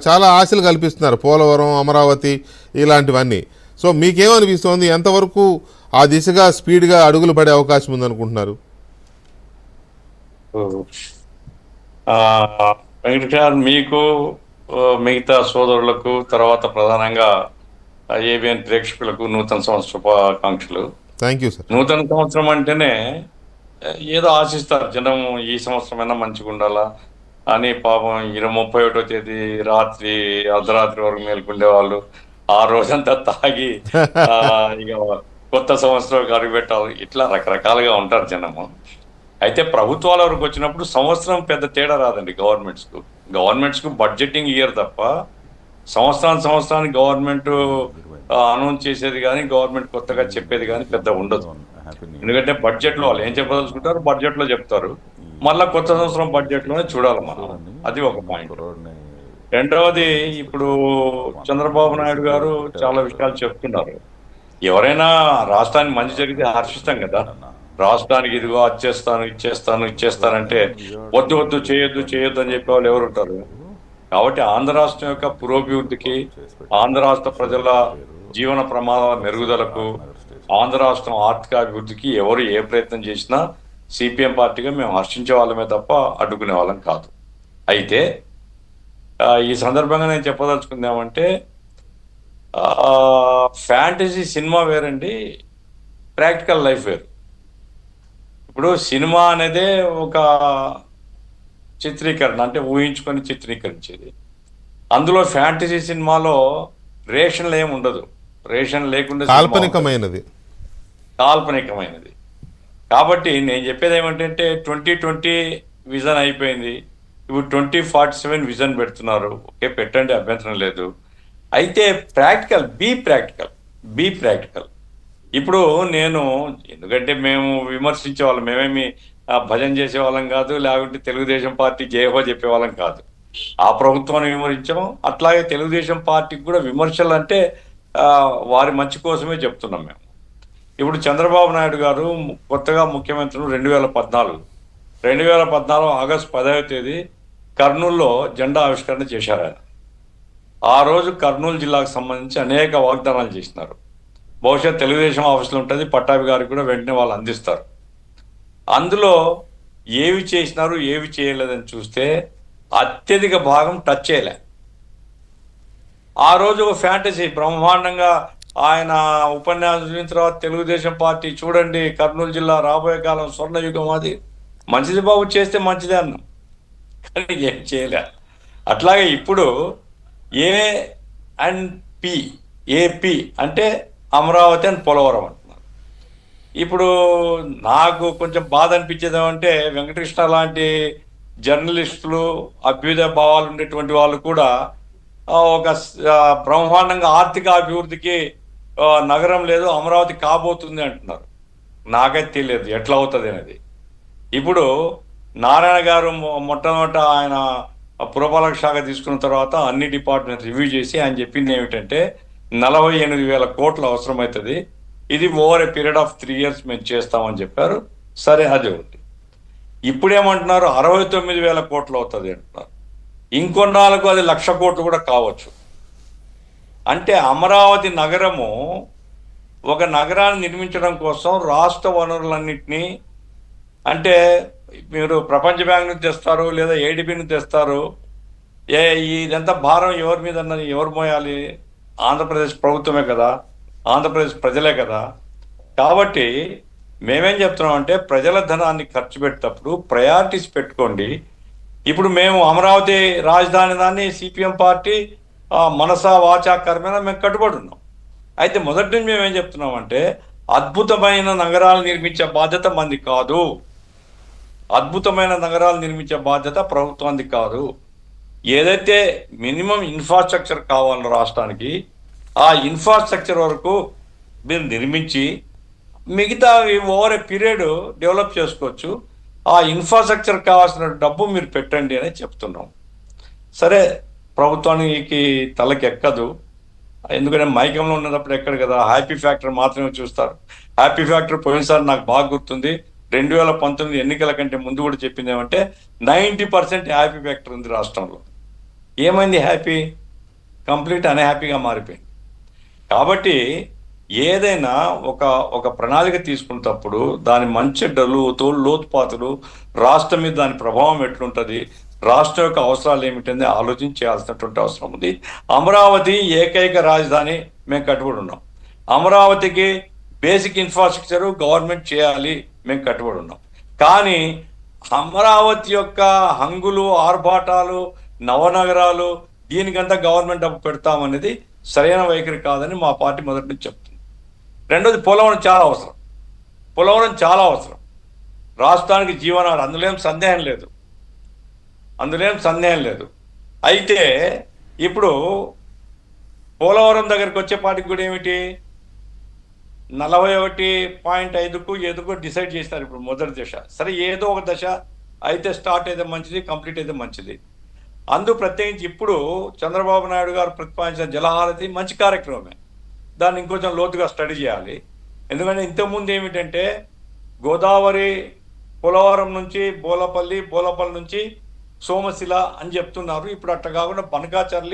చాలా ఆశలు కల్పిస్తున్నారు, పోలవరం, అమరావతి ఇలాంటివన్నీ. సో మీకేమనిపిస్తోంది, ఎంతవరకు ఆ దిశగా స్పీడ్గా అడుగులు పడే అవకాశం ఉందనుకుంటున్నారు? వెంకటేశ్వర, మీకు మిగతా సోదరులకు, తర్వాత ప్రధానంగా ఏబిఎన్ ప్రేక్షకులకు నూతన సంవత్సర శుభాకాంక్షలు. Thank you sir. నూతన సంవత్సరం అంటేనే ఏదో ఆశిస్తారు జనం, ఈ సంవత్సరమైనా మంచిగా ఉండాలా అని. పాపం 31వ తేదీ రాత్రి అర్ధరాత్రి వరకు మేల్కొండే వాళ్ళు, ఆ రోజంతా తాగి ఇక కొత్త సంవత్సరం అడుగుపెట్టాలి, ఇట్లా రకరకాలుగా ఉంటారు జనము. అయితే ప్రభుత్వాల వరకు వచ్చినప్పుడు సంవత్సరం పెద్ద తేడా రాదండి. గవర్నమెంట్స్కు బడ్జెటింగ్ ఇయర్ తప్ప సంవత్సరానికి గవర్నమెంట్ అనౌన్స్ చేసేది కానీ, గవర్నమెంట్ కొత్తగా చెప్పేది కానీ పెద్ద ఉండదు. ఎందుకంటే బడ్జెట్లో వాళ్ళు ఏం చెప్పదలుచుకుంటారు, బడ్జెట్లో చెప్తారు. మళ్ళా కొత్త సంవత్సరం బడ్జెట్లోనే చూడాలి మనం. అది ఒక పాయింట్. రెండవది, ఇప్పుడు చంద్రబాబు నాయుడు గారు చాలా విషయాలు చెప్తున్నారు. ఎవరైనా రాష్ట్రానికి మంచి జరిగితే హర్షిస్తాం కదా. రాష్ట్రానికి ఇదిగో ఇచ్చేస్తానంటే వద్దు చేయొద్దు అని చెప్పే వాళ్ళు ఎవరు ఉంటారు? కాబట్టి ఆంధ్ర రాష్ట్రం యొక్క పురోభివృద్ధికి, ఆంధ్ర రాష్ట్ర ప్రజల జీవన ప్రమాదాల మెరుగుదలకు, ఆంధ్ర రాష్ట్రం ఆర్థికాభివృద్ధికి ఎవరు ఏ ప్రయత్నం చేసినా సిపిఎం పార్టీగా మేము హర్షించే వాళ్ళమే తప్ప అడ్డుకునే వాళ్ళం కాదు. అయితే ఈ సందర్భంగా నేను చెప్పదలుచుకుంది ఏమంటే, ఫ్యాంటసీ సినిమా వేరండి, ప్రాక్టికల్ లైఫ్ వేరు. ఇప్పుడు సినిమా అనేదే ఒక చిత్రీకరణ, అంటే ఊహించుకొని చిత్రీకరించేది. అందులో ఫ్యాంటసీ సినిమాలో రేషన్ ఏమి ఉండదు, రేషన్ లేకుండా కాల్పనికమైనది. కాబట్టి నేను చెప్పేది ఏమంటే, 2020 విజన్ అయిపోయింది, ఇప్పుడు 2047 విజన్ పెడుతున్నారు. ఓకే, పెట్టండి, అభ్యంతరం లేదు. అయితే బీ ప్రాక్టికల్. ఇప్పుడు నేను, ఎందుకంటే మేము విమర్శించే వాళ్ళం, మేమేమి భజన చేసే వాళ్ళం కాదు, లేకుంటే తెలుగుదేశం పార్టీ జయహో చెప్పేవాళ్ళం కాదు. ఆ ప్రభుత్వాన్ని విమర్శించాము, అట్లాగే తెలుగుదేశం పార్టీకి కూడా విమర్శలు అంటే వారి మంచి కోసమే చెప్తున్నాం మేము. ఇప్పుడు చంద్రబాబు నాయుడు గారు కొత్తగా ముఖ్యమంత్రులు 2014 ఆగస్టు 10వ తేదీ కర్నూలులో జెండా ఆవిష్కరణ చేశారు ఆయన. ఆ రోజు కర్నూలు జిల్లాకు సంబంధించి అనేక వాగ్దానాలు చేసినారు. బహుశా తెలుగుదేశం ఆఫీసులో ఉంటుంది, పట్టాభి గారికి కూడా వెంటనే వాళ్ళు అందిస్తారు. అందులో ఏవి చేసినారు, ఏవి చేయలేదని చూస్తే అత్యధిక భాగం టచ్ చేయలే. ఆ రోజు ఒక ఫ్యాంటసీ బ్రహ్మాండంగా ఆయన ఉపన్యాసం చూసిన తర్వాత తెలుగుదేశం పార్టీ చూడండి, కర్నూలు జిల్లా రాబోయే కాలం స్వర్ణయుగం, అది మంచిది బాబు, చేస్తే మంచిదే అన్నాం, కానీ ఏం చేయలే. అట్లాగే ఇప్పుడు ఏపీ అంటే అమరావతి అని పోలవరం అంటున్నారు. ఇప్పుడు నాకు కొంచెం బాధ అనిపించేది ఏమంటే, వెంకటకృష్ణ లాంటి జర్నలిస్టులు, అభ్యుదయ భావాలు ఉండేటువంటి వాళ్ళు కూడా ఒక బ్రహ్మాండంగా ఆర్థిక అభివృద్ధికి నగరం లేదు, అమరావతి కాబోతుంది అంటున్నారు. నాకైతే తెలియదు ఎట్లా అవుతుంది అనేది. ఇప్పుడు నారాయణ గారు మొట్టమొదట ఆయన పురపాలక శాఖ తీసుకున్న తర్వాత అన్ని డిపార్ట్మెంట్ రివ్యూ చేసి ఆయన చెప్పింది ఏమిటంటే 48,000 కోట్లు అవసరమవుతుంది, ఇది over a period of 3 years మేము చేస్తామని చెప్పారు. సరే, అది ఒకటి. ఇప్పుడేమంటున్నారు, 69,000 కోట్లు అవుతుంది అంటున్నారు. ఇంకొన్నాళ్ళకు అది 1,00,000 కోట్లు కూడా కావచ్చు. అంటే అమరావతి నగరము, ఒక నగరాన్ని నిర్మించడం కోసం రాష్ట్ర వనరులన్నింటినీ, అంటే మీరు ప్రపంచ బ్యాంక్ నుంచి తెస్తారు లేదా ఏడిబి నుంచి తెస్తారు, ఇదంతా భారం ఎవరి మీద అన్నది, ఎవరు మోయాలి? ఆంధ్రప్రదేశ్ ప్రభుత్వమే కదా, ఆంధ్రప్రదేశ్ ప్రజలే కదా. కాబట్టి మేమేం చెప్తున్నామంటే, ప్రజల ధనాన్ని ఖర్చు పెట్టేటప్పుడు ప్రయారిటీస్ పెట్టుకోండి. ఇప్పుడు మేము అమరావతి రాజధాని దాన్ని సిపిఎం పార్టీ మనసా వాచా కర్మేణ మేము కట్టుబడి ఉన్నాం. అయితే మొదటి నుంచి మేము ఏం చెప్తున్నామంటే, అద్భుతమైన నగరాలు నిర్మించే బాధ్యత మంది కాదు, అద్భుతమైన నగరాలు నిర్మించే బాధ్యత ప్రభుత్వానికి కాదు. ఏదైతే మినిమం ఇన్ఫ్రాస్ట్రక్చర్ కావాలో రాష్ట్రానికి, ఆ ఇన్ఫ్రాస్ట్రక్చర్ వరకు మీరు నిర్మించి మిగతా ఓవర్ ఏ పీరియడ్ డెవలప్ చేసుకోవచ్చు. ఆ ఇన్ఫ్రాస్ట్రక్చర్ కావాల్సిన డబ్బు మీరు పెట్టండి అని చెప్తున్నాం. సరే, ప్రభుత్వానికి తలకి ఎక్కదు, ఎందుకంటే మైకంలో ఉన్నప్పుడు ఎక్కడ కదా, హ్యాపీ ఫ్యాక్టర్ మాత్రమే చూస్తారు. హ్యాపీ ఫ్యాక్టర్ పోయినసారి నాకు బాగా గుర్తుంది, 2019 ఎన్నికల కంటే ముందు కూడా చెప్పింది ఏమంటే 90% హ్యాపీ ఫ్యాక్టర్ ఉంది రాష్ట్రంలో. ఏమైంది హ్యాపీ? కంప్లీట్ అన్హ్యాపీగా మారిపోయింది. కాబట్టి ఏదైనా ఒక ఒక ప్రణాళిక తీసుకున్నప్పుడు దాని మంచి చెడ్డలు, లోతుపాతులు, రాష్ట్రం మీద దాని ప్రభావం ఎట్లుంటుంది, రాష్ట్రం యొక్క అవసరాలు ఏమిటనేది ఆలోచించాల్సినటువంటి అవసరం ఉంది. అమరావతి ఏకైక రాజధాని మేము కట్టుబడి ఉన్నాం. అమరావతికి బేసిక్ ఇన్ఫ్రాస్ట్రక్చరు గవర్నమెంట్ చేయాలి, మేము కట్టుబడి ఉన్నాం. కానీ అమరావతి యొక్క హంగులు, ఆర్భాటాలు, నవనగరాలు, దీనికంతా గవర్నమెంట్ డబ్బు పెడతామనేది సరైన వైఖరి కాదని మా పార్టీ మొదటి నుంచి చెప్తుంది. రెండోది, పోలవరం చాలా అవసరం. పోలవరం చాలా అవసరం రాష్ట్రానికి జీవనాడు, అందులో ఏం సందేహం లేదు. అయితే ఇప్పుడు పోలవరం దగ్గరికి వచ్చేపాటికి కూడా ఏమిటి, 41.5కు ఏదో డిసైడ్ చేస్తారు ఇప్పుడు మొదటి దశ. సరే, ఏదో ఒక దశ అయితే స్టార్ట్ అయితే మంచిది, కంప్లీట్ అయితే మంచిది. ప్రత్యేకించి ఇప్పుడు చంద్రబాబు నాయుడు గారు ప్రతిపాదించిన జలహారతి మంచి కార్యక్రమమే. దాన్ని ఇంకొంచెం లోతుగా స్టడీ చేయాలి. ఎందుకంటే ఇంతకుముందు ఏమిటంటే గోదావరి పోలవరం నుంచి బోలపల్లి నుంచి సోమశిల అని చెప్తున్నారు. ఇప్పుడు అట్లా కాకుండా బనకాచర్లి